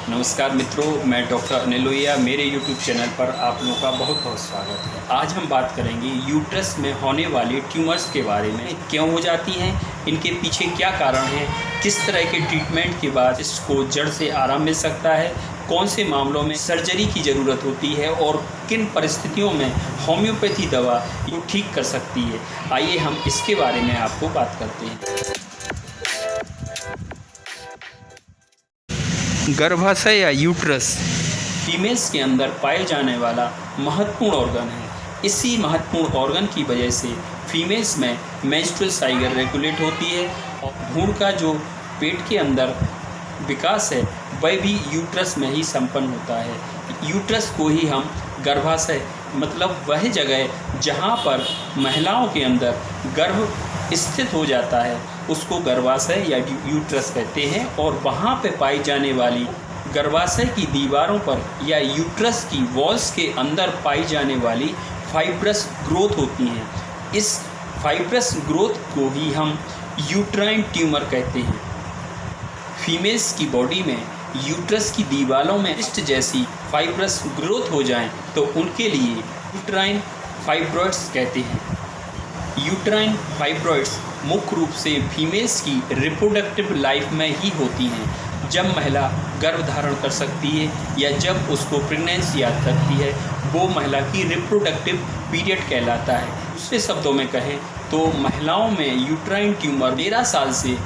नमस्कार मित्रों, मैं डॉक्टर अनिल लोहिया। मेरे YouTube चैनल पर आप लोगों का बहुत बहुत स्वागत है। आज हम बात करेंगे यूट्रस में होने वाली ट्यूमर्स के बारे में। क्यों हो जाती हैं, इनके पीछे क्या कारण हैं, किस तरह के ट्रीटमेंट के बाद इसको जड़ से आराम मिल सकता है, कौन से मामलों में सर्जरी की ज़रूरत होती है और किन परिस्थितियों में होम्योपैथी दवा ये ठीक कर सकती है। आइए हम इसके बारे में आपको बात करते हैं। गर्भाशय या यूट्रस फीमेल्स के अंदर पाए जाने वाला महत्वपूर्ण ऑर्गन है। इसी महत्वपूर्ण ऑर्गन की वजह से फीमेल्स में मेंस्ट्रुअल साइकिल रेगुलेट होती है और भ्रूण का जो पेट के अंदर विकास है वह भी यूट्रस में ही संपन्न होता है। यूट्रस को ही हम गर्भाशय मतलब वह जगह जहाँ पर महिलाओं के अंदर गर्भ स्थित हो जाता है उसको गर्भाशय या यूट्रस कहते हैं। और वहाँ पे पाई जाने वाली गर्भाशय की दीवारों पर या यूट्रस की वॉल्स के अंदर पाई जाने वाली फाइब्रस ग्रोथ होती हैं। इस फाइब्रस ग्रोथ को ही हम यूट्राइन ट्यूमर कहते हैं। फीमेल्स की बॉडी में यूट्रस की दीवारों में सिस्ट जैसी फाइब्रस ग्रोथ हो जाएं तो उनके लिए यूट्राइन फाइब्रॉइड्स कहते हैं। यूट्राइन फाइब्रॉइड्स मुख्य रूप से फीमेल्स की रिप्रोडक्टिव लाइफ में ही होती हैं। जब महिला गर्भ धारण कर सकती है या जब उसको प्रेगनेंसी आ सकती है वो महिला की रिप्रोडक्टिव पीरियड कहलाता है। दूसरे शब्दों में कहें तो महिलाओं में यूट्राइन ट्यूमर 13 साल से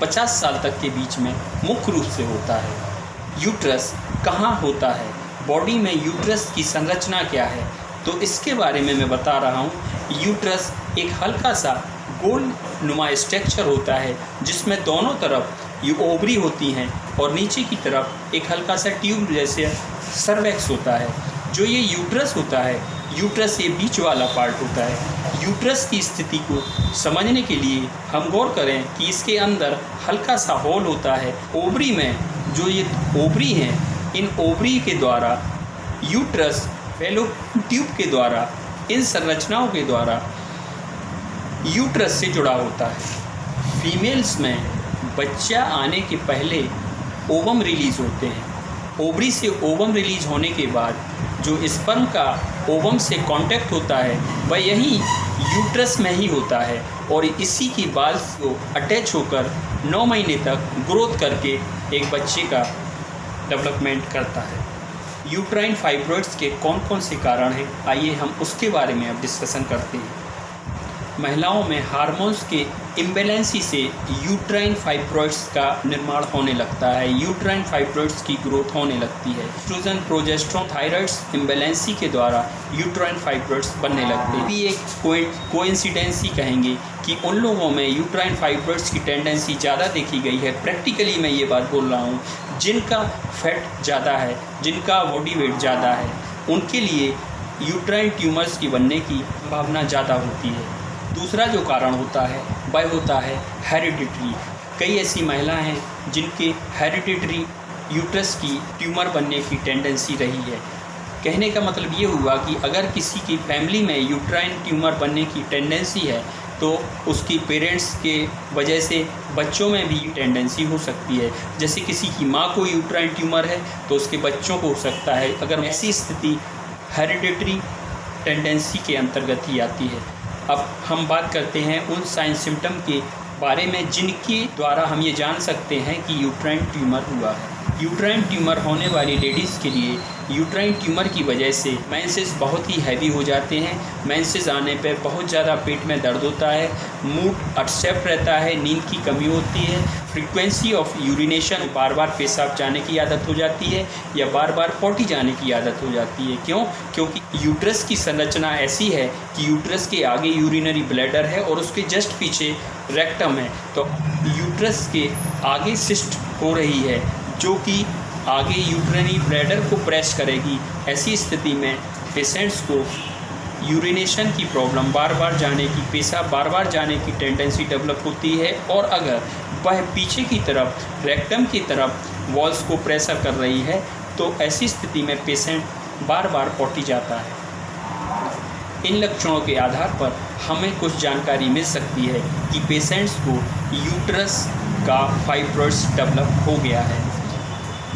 50 साल तक के बीच में मुख्य रूप से होता है। यूट्रस कहाँ होता है, बॉडी में यूट्रस की संरचना क्या है, तो इसके बारे में मैं बता रहा हूँ। यूट्रस एक हल्का सा गोल नुमा स्ट्रक्चर होता है जिसमें दोनों तरफ ये ओवरी होती हैं और नीचे की तरफ एक हल्का सा ट्यूब जैसे सर्वेक्स होता है। जो ये यूट्रस होता है, यूट्रस ये बीच वाला पार्ट होता है। यूट्रस की स्थिति को समझने के लिए हम गौर करें कि इसके अंदर हल्का सा होल होता है। ओवरी में जो ये ओवरी हैं, इन ओवरी के द्वारा यूट्रस फैलोपियन ट्यूब के द्वारा, इन संरचनाओं के द्वारा यूट्रस से जुड़ा होता है। फीमेल्स में बच्चा आने के पहले ओवम रिलीज़ होते हैं। ओवरी से ओवम रिलीज होने के बाद जो स्पर्म का ओवम से कांटेक्ट होता है वह यहीं यूट्रस में ही होता है और इसी की बाद को अटैच होकर 9 महीने तक ग्रोथ करके एक बच्चे का डेवलपमेंट करता है। यूट्राइन फाइब्रॉइड्स के कौन कौन से कारण हैं, आइए हम उसके बारे में अब डिस्कशन करते हैं। महिलाओं में हार्मोन्स के इम्बैलेंसी से यूट्राइन फाइब्रॉइड्स का निर्माण होने लगता है। यूट्राइन फाइब्रॉइड्स की ग्रोथ होने लगती है। एस्ट्रोजन, प्रोजेस्टेरोन, थायराइड्स इम्बैलेंसी के द्वारा यूट्राइन फाइब्रॉइड्स बनने लगते हैं। भी एक कोइंसिडेंसी कहेंगे कि उन लोगों में यूट्राइन फाइब्रॉइड्स की टेंडेंसी ज़्यादा देखी गई है। प्रैक्टिकली मैं ये बात बोल रहा हूँ, जिनका फैट ज़्यादा है, जिनका बॉडी वेट ज़्यादा है, उनके लिए यूट्राइन ट्यूमर्स की बनने की संभावना ज़्यादा होती है। दूसरा जो कारण होता है वह होता है हेरिडिटरी। कई ऐसी महिलाएं हैं जिनके हेरिडिटरी यूट्रस की ट्यूमर बनने की टेंडेंसी रही है। कहने का मतलब ये हुआ कि अगर किसी की फैमिली में यूट्राइन ट्यूमर बनने की टेंडेंसी है तो उसकी पेरेंट्स के वजह से बच्चों में भी टेंडेंसी हो सकती है। जैसे किसी की माँ को यूट्राइन ट्यूमर है तो उसके बच्चों को हो सकता है। अगर ऐसी स्थिति हेरिडिटरी टेंडेंसी के अंतर्गत ही आती है। अब हम बात करते हैं उन साइन सिम्टम के बारे में जिनके द्वारा हम ये जान सकते हैं कि यूट्राइन ट्यूमर हुआ है। यूट्राइन ट्यूमर होने वाली लेडीज़ के लिए यूट्राइन ट्यूमर की वजह से मेंसेस बहुत ही हैवी हो जाते हैं। मेंसेस आने पर बहुत ज़्यादा पेट में दर्द होता है, मूड अपसेट रहता है, नींद की कमी होती है, फ्रीक्वेंसी ऑफ यूरिनेशन, बार बार पेशाब जाने की आदत हो जाती है या बार बार पॉटी जाने की आदत हो जाती है। क्यों? क्योंकि यूट्रस की संरचना ऐसी है कि यूट्रस के आगे यूरिनरी ब्लैडर है और उसके जस्ट पीछे रेक्टम है। तो यूट्रस के आगे सिस्ट हो रही है जो कि आगे यूट्रनी ब्लैडर को प्रेस करेगी। ऐसी स्थिति में पेशेंट्स को यूरिनेशन की प्रॉब्लम, बार बार जाने की, पेशाब बार बार जाने की टेंडेंसी डेवलप होती है। और अगर वह पीछे की तरफ रेक्टम की तरफ वॉल्स को प्रेशर कर रही है तो ऐसी स्थिति में पेशेंट बार बार पॉटी जाता है। इन लक्षणों के आधार पर हमें कुछ जानकारी मिल सकती है कि पेशेंट्स को यूट्रस का फाइब्रॉइड्स डेवलप हो गया है।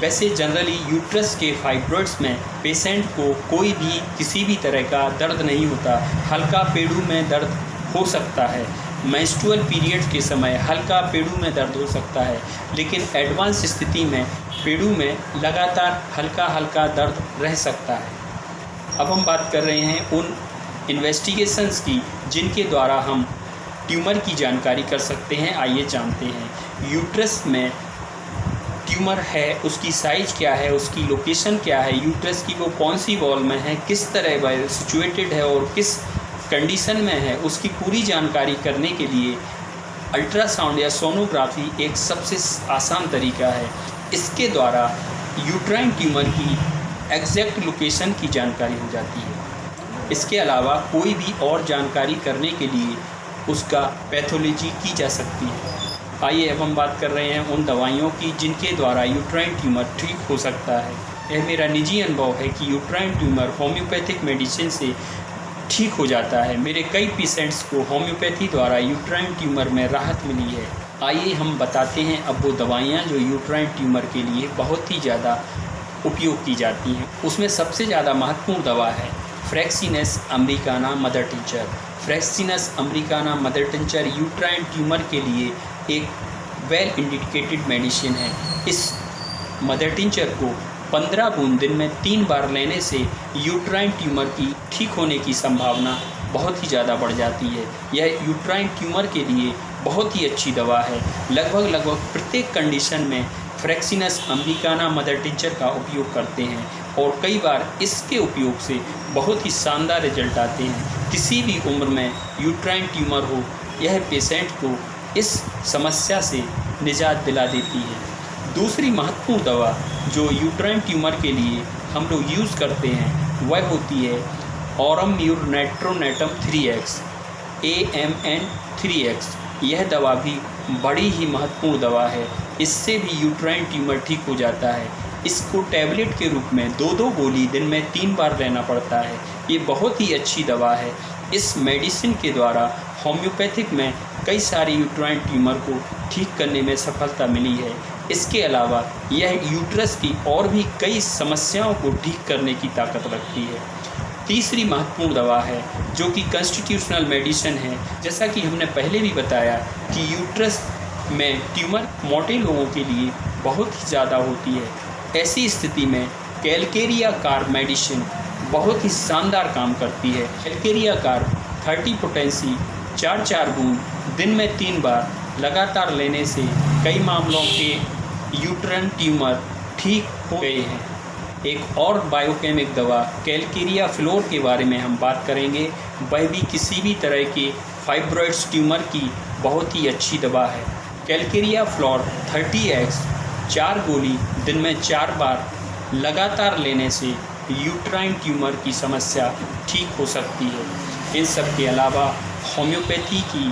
वैसे जनरली यूट्रस के फाइब्रॉइड्स में पेशेंट को कोई भी किसी भी तरह का दर्द नहीं होता। हल्का पेड़ू में दर्द हो सकता है, मेंस्ट्रुअल पीरियड के समय हल्का पेड़ू में दर्द हो सकता है, लेकिन एडवांस स्थिति में पेड़ू में लगातार हल्का हल्का दर्द रह सकता है। अब हम बात कर रहे हैं उन इन्वेस्टिगेशंस की जिनके द्वारा हम ट्यूमर की जानकारी कर सकते हैं। आइए जानते हैं यूट्रस में ट्यूमर है, उसकी साइज क्या है, उसकी लोकेशन क्या है, यूट्रस की वो कौन सी वॉल में है, किस तरह वह सिचुएटेड है और किस कंडीशन में है, उसकी पूरी जानकारी करने के लिए अल्ट्रासाउंड या सोनोग्राफी एक सबसे आसान तरीका है। इसके द्वारा यूट्राइन ट्यूमर की एग्जैक्ट लोकेशन की जानकारी हो जाती है। इसके अलावा कोई भी और जानकारी करने के लिए उसका पैथोलॉजी की जा सकती है। आइए अब हम बात कर रहे हैं उन दवाइयों की जिनके द्वारा यूट्राइन ट्यूमर ठीक हो सकता है। यह मेरा निजी अनुभव है कि यूट्राइन ट्यूमर होम्योपैथिक मेडिसिन से ठीक हो जाता है। मेरे कई पेशेंट्स को होम्योपैथी द्वारा यूट्राइन ट्यूमर में राहत मिली है। आइए हम बताते हैं अब वो दवाइयाँ जो यूट्राइन ट्यूमर के लिए बहुत ही ज़्यादा उपयोग की जाती हैं। उसमें सबसे ज़्यादा महत्वपूर्ण दवा है fraxinus americana mother tincture. Fraxinus americana mother tincture uterine tumour के लिए एक वेल इंडिकेटेड मेडिसिन है। इस मदर टिंचर को 15 बूंद दिन में 3 बार लेने से यूट्राइन ट्यूमर की ठीक होने की संभावना बहुत ही ज़्यादा बढ़ जाती है। यह यूट्राइन ट्यूमर के लिए बहुत ही अच्छी दवा है। लगभग प्रत्येक कंडीशन में फ्रैक्सीनस अमेरिकाना मदर टिंचर का उपयोग करते हैं और कई बार इसके उपयोग से बहुत ही शानदार रिजल्ट आते हैं। किसी भी उम्र में यूट्राइन ट्यूमर हो, यह पेशेंट को इस समस्या से निजात दिला देती है। दूसरी महत्वपूर्ण दवा जो यूट्राइन ट्यूमर के लिए हम लोग यूज़ करते हैं वह होती है Aurum mur नाइट्रोनेटम 3x AMN 3x। यह दवा भी बड़ी ही महत्वपूर्ण दवा है। इससे भी यूट्राइन ट्यूमर ठीक हो जाता है। इसको टैबलेट के रूप में 2 गोली दिन में 3 बार लेना पड़ता है। ये बहुत ही अच्छी दवा है। इस मेडिसिन के द्वारा होम्योपैथिक में कई सारे यूट्राइन ट्यूमर को ठीक करने में सफलता मिली है। इसके अलावा यह यूट्रस की और भी कई समस्याओं को ठीक करने की ताकत रखती है। तीसरी महत्वपूर्ण दवा है जो कि कॉन्स्टिट्यूशनल मेडिसिन है। जैसा कि हमने पहले भी बताया कि यूट्रस में ट्यूमर मोटे लोगों के लिए बहुत ही ज़्यादा होती है। ऐसी स्थिति में कैलकेरिया कार्ब मेडिसिन बहुत ही शानदार काम करती है। कैलकेरिया कार्ब 30 पोटेंसी 4 बूंद दिन में 3 बार लगातार लेने से कई मामलों के यूट्राइन ट्यूमर ठीक हो गए हैं। एक और बायोकेमिक दवा कैलकेरिया फ्लोर के बारे में हम बात करेंगे। वह भी किसी भी तरह के फाइब्रॉइड्स ट्यूमर की बहुत ही अच्छी दवा है। कैलकेरिया फ्लोर 30x 4 गोली दिन में 4 बार लगातार लेने से यूट्राइन ट्यूमर की समस्या ठीक हो सकती है। इन सब के अलावा होम्योपैथी की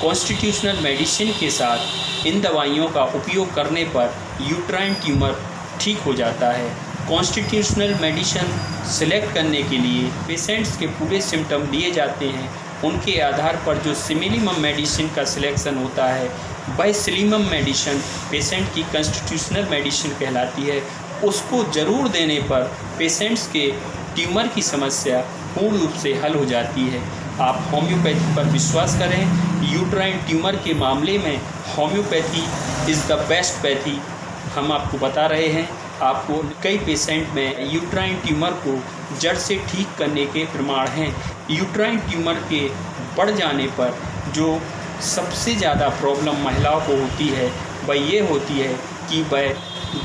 कॉन्स्टिट्यूशनल मेडिसिन के साथ इन दवाइयों का उपयोग करने पर यूट्राइन ट्यूमर ठीक हो जाता है। कॉन्स्टिट्यूशनल मेडिसिन सेलेक्ट करने के लिए पेशेंट्स के पूरे सिम्टम लिए जाते हैं। उनके आधार पर जो सिमिलिमम मेडिसिन का सिलेक्शन होता है वह सिलिमम मेडिसिन पेशेंट की कॉन्स्टिट्यूशनल मेडिसिन कहलाती है। उसको ज़रूर देने पर पेशेंट्स के ट्यूमर की समस्या पूर्ण रूप से हल हो जाती है। आप होम्योपैथी पर विश्वास करें। यूट्राइन ट्यूमर के मामले में homeopathy is the best pathy हम आपको बता रहे हैं। आपको कई पेशेंट में यूट्राइन ट्यूमर को जड़ से ठीक करने के प्रमाण हैं। यूट्राइन ट्यूमर के बढ़ जाने पर जो सबसे ज़्यादा प्रॉब्लम महिलाओं को होती है वह ये होती है कि वह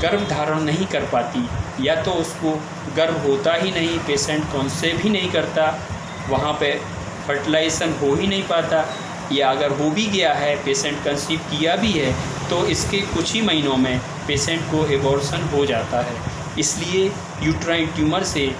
गर्भ धारण नहीं कर पाती, या तो उसको गर्भ होता ही नहीं, पेशेंट कंसीव भी नहीं करता, वहाँ पे फर्टिलाइजेशन हो ही नहीं पाता, या अगर हो भी गया है पेशेंट कंसीव किया भी है तो इसके कुछ ही महीनों में पेशेंट को एबॉर्शन हो जाता है। इसलिए यूट्राइन ट्यूमर से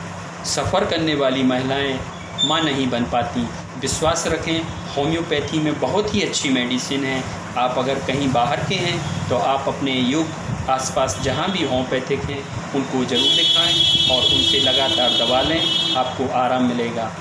सफ़र करने वाली महिलाएं मां नहीं बन पाती। विश्वास रखें, होम्योपैथी में बहुत ही अच्छी मेडिसिन है। आप अगर कहीं बाहर के हैं तो आप अपने योग आसपास जहां भी होम्योपैथिक हैं उनको ज़रूर दिखाएं और उनसे लगातार दवा लें, आपको आराम मिलेगा।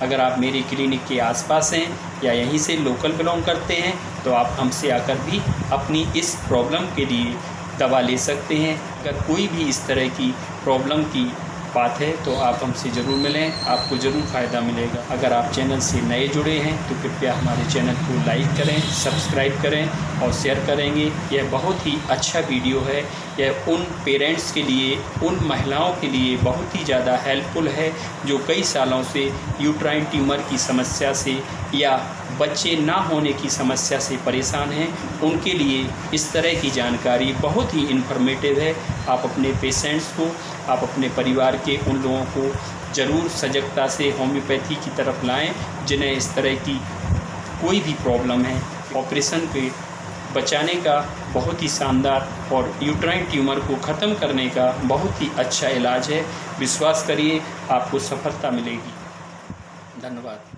अगर आप मेरी क्लिनिक के आसपास हैं या यहीं से लोकल बिलोंग करते हैं तो आप हमसे आकर भी अपनी इस प्रॉब्लम के लिए दवा ले सकते हैं। अगर कोई भी इस तरह की प्रॉब्लम की बात है तो आप हमसे ज़रूर मिलें, आपको ज़रूर फ़ायदा मिलेगा। अगर आप चैनल से नए जुड़े हैं तो कृपया हमारे चैनल को लाइक करें, सब्सक्राइब करें और शेयर करेंगे। यह बहुत ही अच्छा वीडियो है। यह उन पेरेंट्स के लिए, उन महिलाओं के लिए बहुत ही ज़्यादा हेल्पफुल है जो कई सालों से यूट्राइन ट्यूमर की समस्या से या बच्चे ना होने की समस्या से परेशान हैं। उनके लिए इस तरह की जानकारी बहुत ही इन्फॉर्मेटिव है। आप अपने पेशेंट्स को, आप अपने परिवार के उन लोगों को ज़रूर सजगता से होम्योपैथी की तरफ लाएं जिन्हें इस तरह की कोई भी प्रॉब्लम है। ऑपरेशन पे बचाने का बहुत ही शानदार और यूट्राइन ट्यूमर को ख़त्म करने का बहुत ही अच्छा इलाज है। विश्वास करिए, आपको सफलता मिलेगी। धन्यवाद।